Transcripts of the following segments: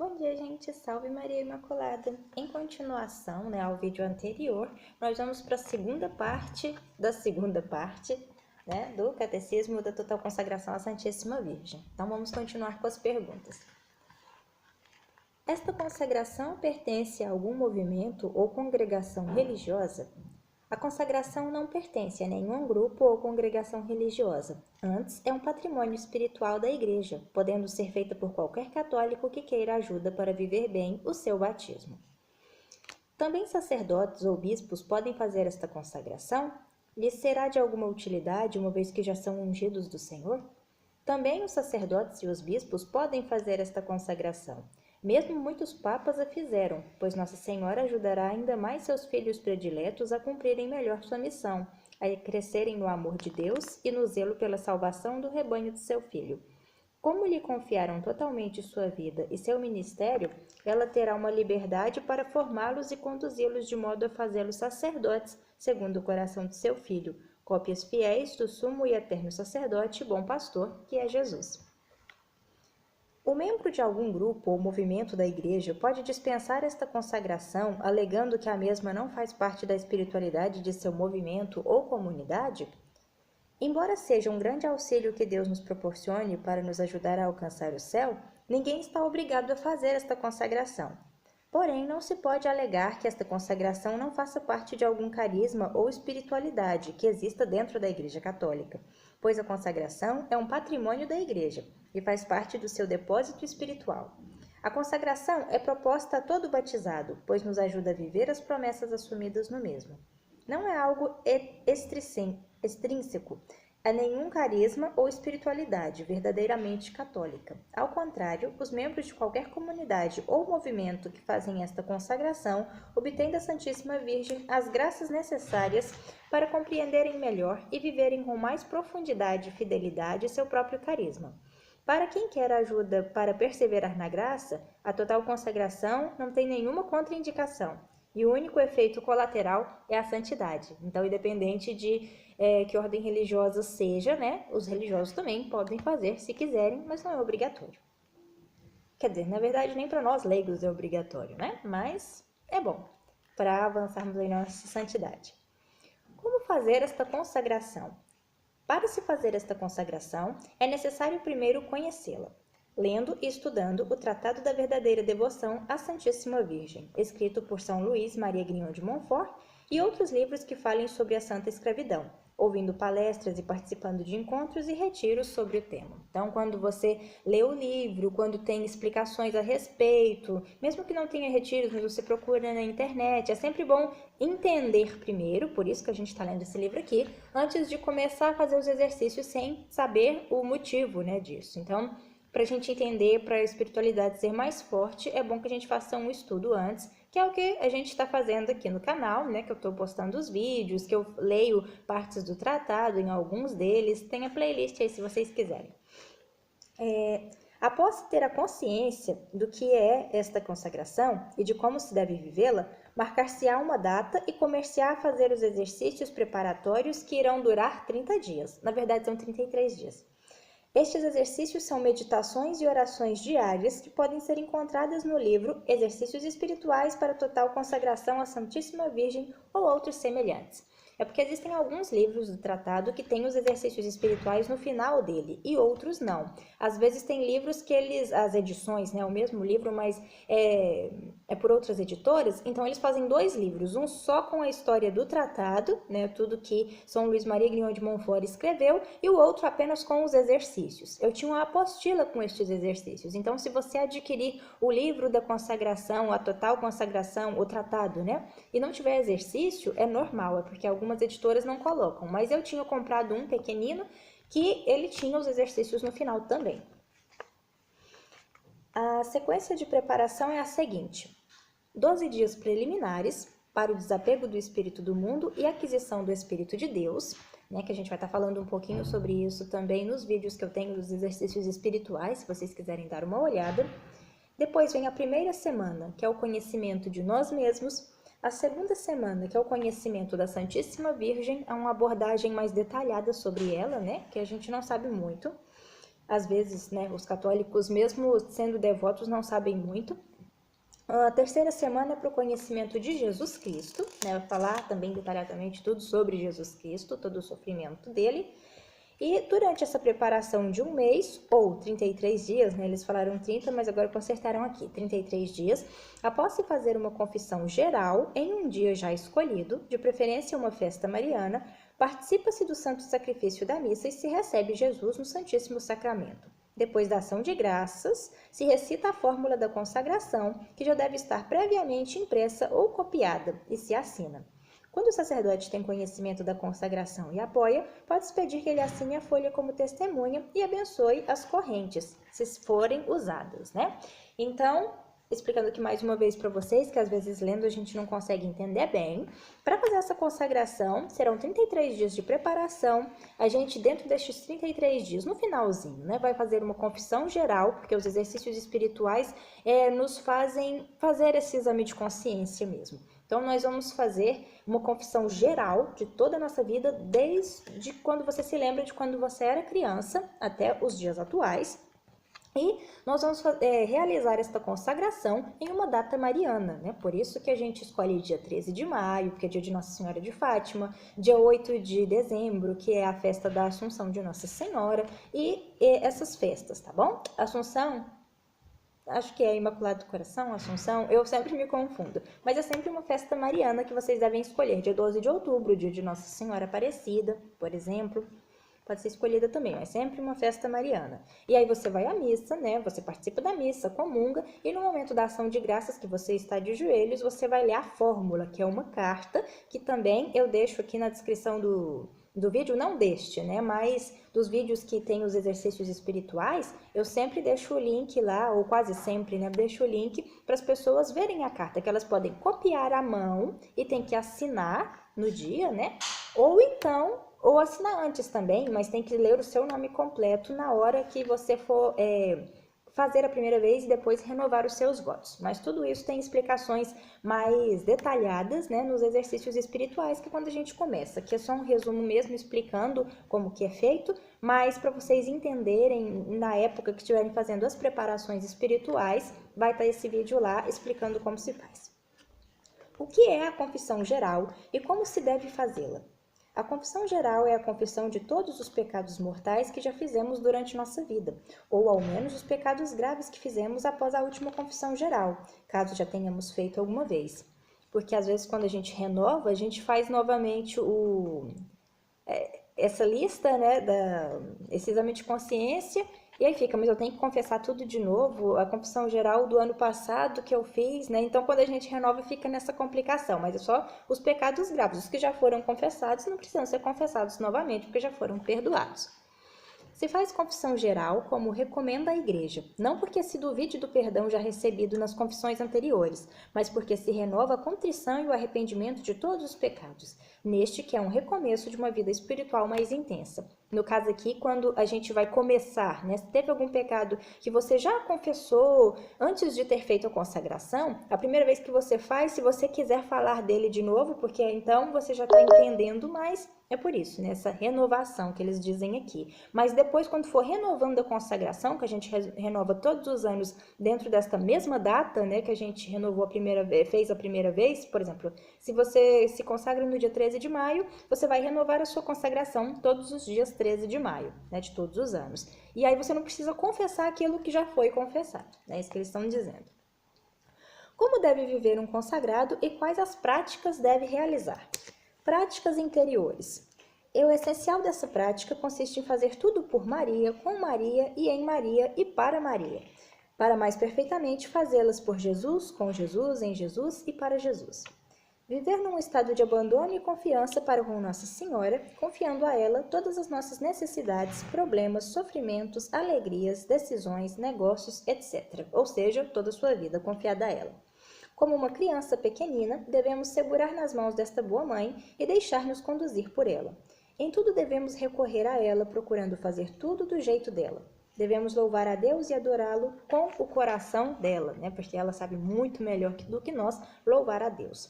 Bom dia, gente! Salve Maria Imaculada! Em continuação, ao vídeo anterior, nós vamos para a segunda parte do Catecismo da Total Consagração à Santíssima Virgem. Então, vamos continuar com as perguntas. Esta consagração pertence a algum movimento ou congregação religiosa? A consagração não pertence a nenhum grupo ou congregação religiosa. Antes, é um patrimônio espiritual da Igreja, podendo ser feita por qualquer católico que queira ajuda para viver bem o seu batismo. Também sacerdotes ou bispos podem fazer esta consagração? Lhes será de alguma utilidade, uma vez que já são ungidos do Senhor? Também os sacerdotes e os bispos podem fazer esta consagração. Mesmo muitos papas a fizeram, pois Nossa Senhora ajudará ainda mais seus filhos prediletos a cumprirem melhor sua missão, a crescerem no amor de Deus e no zelo pela salvação do rebanho de seu filho. Como lhe confiaram totalmente sua vida e seu ministério, ela terá uma liberdade para formá-los e conduzi-los de modo a fazê-los sacerdotes, segundo o coração de seu filho, cópias fiéis do sumo e eterno sacerdote e bom pastor, que é Jesus. O membro de algum grupo ou movimento da Igreja pode dispensar esta consagração, alegando que a mesma não faz parte da espiritualidade de seu movimento ou comunidade? Embora seja um grande auxílio que Deus nos proporcione para nos ajudar a alcançar o céu, ninguém está obrigado a fazer esta consagração. Porém, não se pode alegar que esta consagração não faça parte de algum carisma ou espiritualidade que exista dentro da Igreja Católica, pois a consagração é um patrimônio da Igreja e faz parte do seu depósito espiritual. A consagração é proposta a todo batizado, pois nos ajuda a viver as promessas assumidas no mesmo. Não é algo extrínseco a nenhum carisma ou espiritualidade verdadeiramente católica. Ao contrário, os membros de qualquer comunidade ou movimento que fazem esta consagração obtêm da Santíssima Virgem as graças necessárias para compreenderem melhor e viverem com mais profundidade e fidelidade seu próprio carisma. Para quem quer ajuda para perseverar na graça, a total consagração não tem nenhuma contraindicação. E o único efeito colateral é a santidade. Então, independente de que ordem religiosa seja, os religiosos também podem fazer se quiserem, mas não é obrigatório. Quer dizer, na verdade, nem para nós leigos é obrigatório, Mas é bom para avançarmos em nossa santidade. Como fazer esta consagração? Para se fazer esta consagração, é necessário primeiro conhecê-la, lendo e estudando o Tratado da Verdadeira Devoção à Santíssima Virgem, escrito por São Luís Maria Grignon de Montfort, e outros livros que falem sobre a Santa Escravidão, ouvindo palestras e participando de encontros e retiros sobre o tema. Então, quando você lê o livro, quando tem explicações a respeito, mesmo que não tenha retiros, mas você procura na internet, é sempre bom entender primeiro, por isso que a gente está lendo esse livro aqui, antes de começar a fazer os exercícios sem saber o motivo, disso. Então, para a gente entender, para a espiritualidade ser mais forte, é bom que a gente faça um estudo antes, que é o que a gente está fazendo aqui no canal, que eu estou postando os vídeos, que eu leio partes do tratado em alguns deles, tem a playlist aí se vocês quiserem. Após ter a consciência do que é esta consagração e de como se deve vivê-la, marcar-se-á uma data e começar a fazer os exercícios preparatórios que irão durar 30 dias, na verdade são 33 dias. Estes exercícios são meditações e orações diárias que podem ser encontradas no livro Exercícios Espirituais para Total Consagração à Santíssima Virgem ou outros semelhantes. É porque existem alguns livros do tratado que têm os exercícios espirituais no final dele e outros não. Às vezes tem livros que as edições, o mesmo livro, mas é por outras editoras, então eles fazem 2 livros, um só com a história do tratado, tudo que São Luís Maria Grignon de Montfort escreveu, e o outro apenas com os exercícios. Eu tinha uma apostila com estes exercícios, então se você adquirir o livro da consagração, a total consagração, o tratado, e não tiver exercício, é normal, é porque algumas editoras não colocam, mas eu tinha comprado um pequenino que ele tinha os exercícios no final também. A sequência de preparação é a seguinte: 12 dias preliminares para o desapego do espírito do mundo e aquisição do Espírito de Deus, que a gente vai estar falando um pouquinho sobre isso também nos vídeos que eu tenho dos exercícios espirituais, se vocês quiserem dar uma olhada. Depois vem a primeira semana, que é o conhecimento de nós mesmos. A segunda semana, que é o conhecimento da Santíssima Virgem, é uma abordagem mais detalhada sobre ela, que a gente não sabe muito. às vezes, né, os católicos, mesmo sendo devotos, não sabem muito. A terceira semana é para o conhecimento de Jesus Cristo, né? Vai falar também detalhadamente tudo sobre Jesus Cristo, todo o sofrimento dele. E durante essa preparação de um mês, ou 33 dias, né? Eles falaram 30, mas agora consertaram aqui, 33 dias, após se fazer uma confissão geral, em um dia já escolhido, de preferência uma festa mariana, participa-se do santo sacrifício da missa e se recebe Jesus no Santíssimo Sacramento. Depois da ação de graças, se recita a fórmula da consagração, que já deve estar previamente impressa ou copiada, e se assina. Quando o sacerdote tem conhecimento da consagração e apoia, pode-se pedir que ele assine a folha como testemunha e abençoe as correntes, se forem usadas, né? Então, explicando aqui mais uma vez para vocês, que às vezes lendo a gente não consegue entender bem. Para fazer essa consagração, serão 33 dias de preparação. A gente, dentro destes 33 dias, no finalzinho, né, vai fazer uma confissão geral, porque os exercícios espirituais nos fazem fazer esse exame de consciência mesmo. Então, nós vamos fazer uma confissão geral de toda a nossa vida, desde quando você se lembra de quando você era criança até os dias atuais. E nós vamos realizar esta consagração em uma data mariana, né? Por isso que a gente escolhe dia 13 de maio, que é dia de Nossa Senhora de Fátima, dia 8 de dezembro, que é a festa da Assunção de Nossa Senhora, e essas festas, tá bom? Assunção, acho que é Imaculado do Coração, Assunção, eu sempre me confundo, mas é sempre uma festa mariana que vocês devem escolher, dia 12 de outubro, dia de Nossa Senhora Aparecida, por exemplo. Pode ser escolhida também, mas sempre uma festa mariana. E aí você vai à missa, né? Você participa da missa, comunga, e no momento da ação de graças, que você está de joelhos, você vai ler a fórmula, que é uma carta, que também eu deixo aqui na descrição do vídeo, não deste, né? Mas dos vídeos que tem os exercícios espirituais, eu sempre deixo o link lá, ou quase sempre, né? Deixo o link para as pessoas verem a carta, que elas podem copiar à mão e tem que assinar no dia, né? Ou assinar antes também, mas tem que ler o seu nome completo na hora que você for fazer a primeira vez e depois renovar os seus votos. Mas tudo isso tem explicações mais detalhadas, né, nos exercícios espirituais, que é quando a gente começa, que é só um resumo mesmo explicando como que é feito, mas para vocês entenderem, na época que estiverem fazendo as preparações espirituais, vai estar esse vídeo lá explicando como se faz. O que é a confissão geral e como se deve fazê-la? A confissão geral é a confissão de todos os pecados mortais que já fizemos durante nossa vida, ou ao menos os pecados graves que fizemos após a última confissão geral, caso já tenhamos feito alguma vez. Porque às vezes quando a gente renova, a gente faz novamente essa lista, né, esse exame de consciência, e aí fica, mas eu tenho que confessar tudo de novo, a confissão geral do ano passado que eu fiz, né? Então, quando a gente renova, fica nessa complicação, mas é só os pecados graves, os que já foram confessados não precisam ser confessados novamente, porque já foram perdoados. Se faz confissão geral, como recomenda a Igreja, não porque se duvide do perdão já recebido nas confissões anteriores, mas porque se renova a contrição e o arrependimento de todos os pecados, neste que é um recomeço de uma vida espiritual mais intensa. No caso aqui, quando a gente vai começar, né? Se teve algum pecado que você já confessou antes de ter feito a consagração, a primeira vez que você faz, se você quiser falar dele de novo, porque então você já está entendendo mais, é por isso, né? Essa renovação que eles dizem aqui. Mas depois, quando for renovando a consagração, que a gente renova todos os anos dentro desta mesma data, né? Que a gente renovou fez a primeira vez, por exemplo, se você se consagra no dia 13 de maio, você vai renovar a sua consagração todos os dias 13 de maio, né, de todos os anos. E aí você não precisa confessar aquilo que já foi confessado, é isso que eles estão dizendo. Como deve viver um consagrado e quais as práticas deve realizar? Práticas interiores. E o essencial dessa prática consiste em fazer tudo por Maria, com Maria e em Maria e para Maria, para mais perfeitamente fazê-las por Jesus, com Jesus, em Jesus e para Jesus. Viver num estado de abandono e confiança para com Nossa Senhora, confiando a ela todas as nossas necessidades, problemas, sofrimentos, alegrias, decisões, negócios, etc. Ou seja, toda a sua vida confiada a ela. Como uma criança pequenina, devemos segurar nas mãos desta boa mãe e deixar-nos conduzir por ela. Em tudo devemos recorrer a ela, procurando fazer tudo do jeito dela. Devemos louvar a Deus e adorá-lo com o coração dela, né? Porque ela sabe muito melhor do que nós louvar a Deus.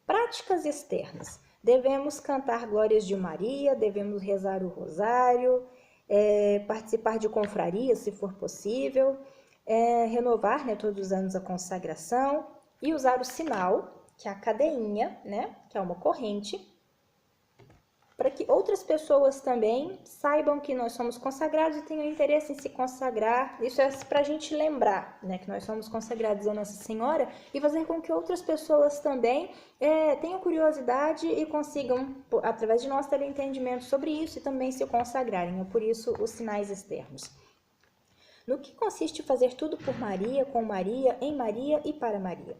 Práticas externas. Devemos cantar glórias de Maria, devemos rezar o rosário participar de confrarias, se for possível, renovar, né, todos os anos a consagração e usar o sinal, que é a cadeinha, né, que é uma corrente, para que outras pessoas também saibam que nós somos consagrados e tenham interesse em se consagrar. Isso é para a gente lembrar, né, que nós somos consagrados a Nossa Senhora e fazer com que outras pessoas também tenham curiosidade e consigam, através de nós, ter entendimento sobre isso e também se consagrarem. É por isso os sinais externos. No que consiste fazer tudo por Maria, com Maria, em Maria e para Maria?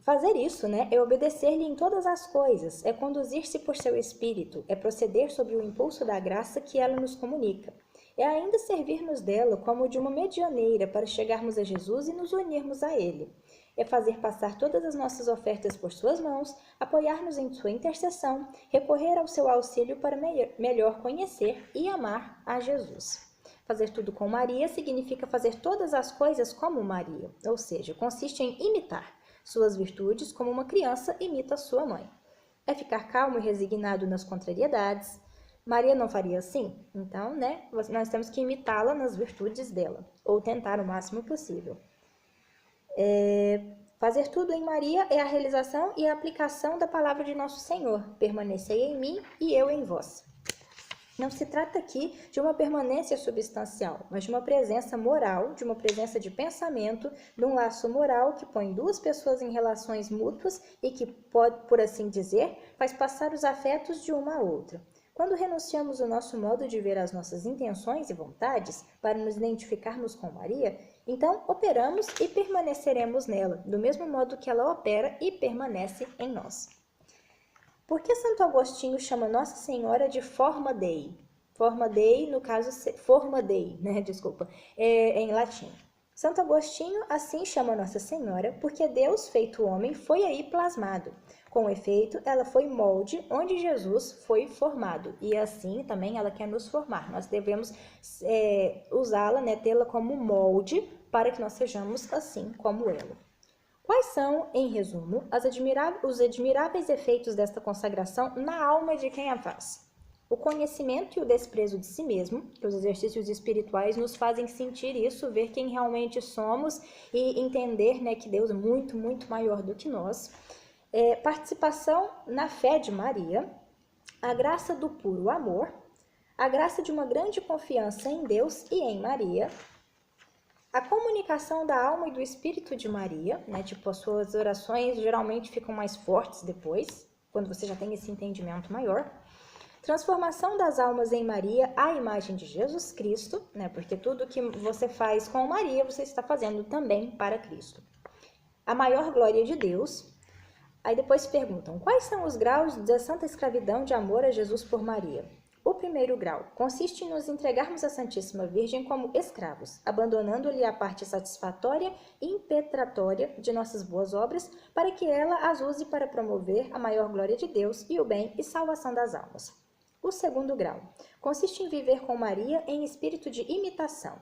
Fazer isso, né, é obedecer-lhe em todas as coisas, é conduzir-se por seu espírito, é proceder sob o impulso da graça que ela nos comunica. É ainda servir-nos dela como de uma medianeira para chegarmos a Jesus e nos unirmos a Ele. É fazer passar todas as nossas ofertas por suas mãos, apoiar-nos em sua intercessão, recorrer ao seu auxílio para melhor conhecer e amar a Jesus. Fazer tudo com Maria significa fazer todas as coisas como Maria, ou seja, consiste em imitar suas virtudes como uma criança imita sua mãe. É ficar calmo e resignado nas contrariedades. Maria não faria assim? Então, né, nós temos que imitá-la nas virtudes dela, ou tentar o máximo possível. Fazer tudo em Maria é a realização e a aplicação da palavra de nosso Senhor. Permanecei em mim e eu em vós. Não se trata aqui de uma permanência substancial, mas de uma presença moral, de uma presença de pensamento, de um laço moral que põe duas pessoas em relações mútuas e que pode, por assim dizer, faz passar os afetos de uma a outra. Quando renunciamos o nosso modo de ver as nossas intenções e vontades para nos identificarmos com Maria, então operamos e permaneceremos nela, do mesmo modo que ela opera e permanece em nós. Por que Santo Agostinho chama Nossa Senhora de Forma Dei? Forma Dei, no caso, Forma Dei, né? Desculpa, em latim. Santo Agostinho assim chama Nossa Senhora porque Deus, feito homem, foi aí plasmado. Com efeito, ela foi molde onde Jesus foi formado. E assim também ela quer nos formar. Nós devemos usá-la, né, tê-la como molde para que nós sejamos assim como ela. Quais são, em resumo, os admiráveis efeitos desta consagração na alma de quem a faz? O conhecimento e o desprezo de si mesmo, que os exercícios espirituais nos fazem sentir isso, ver quem realmente somos e entender, né, que Deus é muito, muito maior do que nós. Participação na fé de Maria, a graça do puro amor, a graça de uma grande confiança em Deus e em Maria, a comunicação da alma e do espírito de Maria, né? Tipo, as suas orações geralmente ficam mais fortes depois, quando você já tem esse entendimento maior. Transformação das almas em Maria à imagem de Jesus Cristo, né? Porque tudo que você faz com Maria, você está fazendo também para Cristo. A maior glória de Deus. Aí depois perguntam, quais são os graus da santa escravidão de amor a Jesus por Maria? O primeiro grau consiste em nos entregarmos à Santíssima Virgem como escravos, abandonando-lhe a parte satisfatória e impetratória de nossas boas obras, para que ela as use para promover a maior glória de Deus e o bem e salvação das almas. O segundo grau consiste em viver com Maria em espírito de imitação.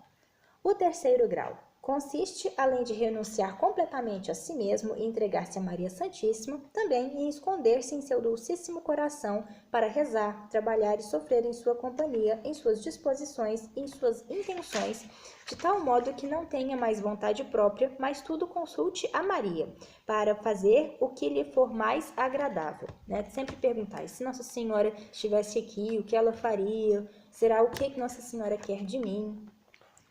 O terceiro grau consiste, além de renunciar completamente a si mesmo e entregar-se a Maria Santíssima, também em esconder-se em seu dulcíssimo coração para rezar, trabalhar e sofrer em sua companhia, em suas disposições e em suas intenções, de tal modo que não tenha mais vontade própria, mas tudo consulte a Maria, para fazer o que lhe for mais agradável. Né? Sempre perguntar, e se Nossa Senhora estivesse aqui, o que ela faria? Será o que Nossa Senhora quer de mim?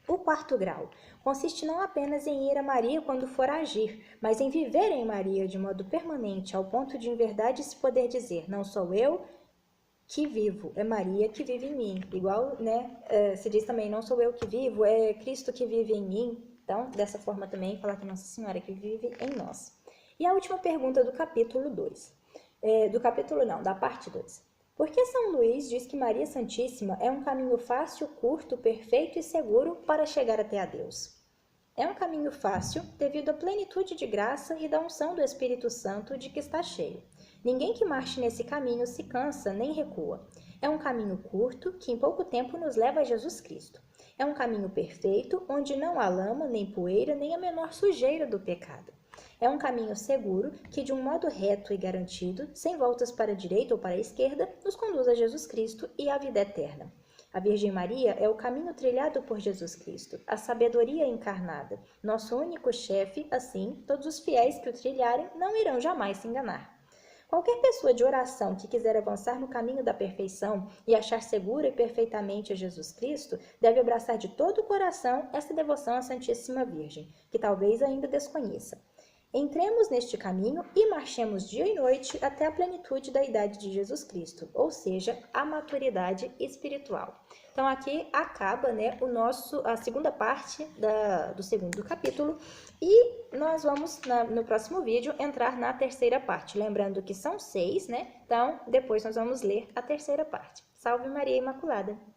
O quarto grau consiste não apenas em ir a Maria quando for agir, mas em viver em Maria de modo permanente, ao ponto de em verdade se poder dizer, não sou eu que vivo, é Maria que vive em mim. Igual, né, se diz também, não sou eu que vivo, é Cristo que vive em mim. Então, dessa forma também, falar que Nossa Senhora que vive em nós. E a última pergunta do capítulo 2. Da parte 2. Por que São Luís diz que Maria Santíssima é um caminho fácil, curto, perfeito e seguro para chegar até a Deus? É um caminho fácil devido à plenitude de graça e da unção do Espírito Santo de que está cheio. Ninguém que marche nesse caminho se cansa nem recua. É um caminho curto que em pouco tempo nos leva a Jesus Cristo. É um caminho perfeito onde não há lama, nem poeira, nem a menor sujeira do pecado. É um caminho seguro que, de um modo reto e garantido, sem voltas para a direita ou para a esquerda, nos conduz a Jesus Cristo e à vida eterna. A Virgem Maria é o caminho trilhado por Jesus Cristo, a sabedoria encarnada. Nosso único chefe, assim, todos os fiéis que o trilharem não irão jamais se enganar. Qualquer pessoa de oração que quiser avançar no caminho da perfeição e achar segura e perfeitamente a Jesus Cristo, deve abraçar de todo o coração essa devoção à Santíssima Virgem, que talvez ainda desconheça. Entremos neste caminho e marchemos dia e noite até a plenitude da idade de Jesus Cristo, ou seja, a maturidade espiritual. Então aqui acaba, né, a segunda parte do segundo capítulo e nós vamos, no próximo vídeo, entrar na terceira parte. Lembrando que são 6, né? Então depois nós vamos ler a terceira parte. Salve Maria Imaculada!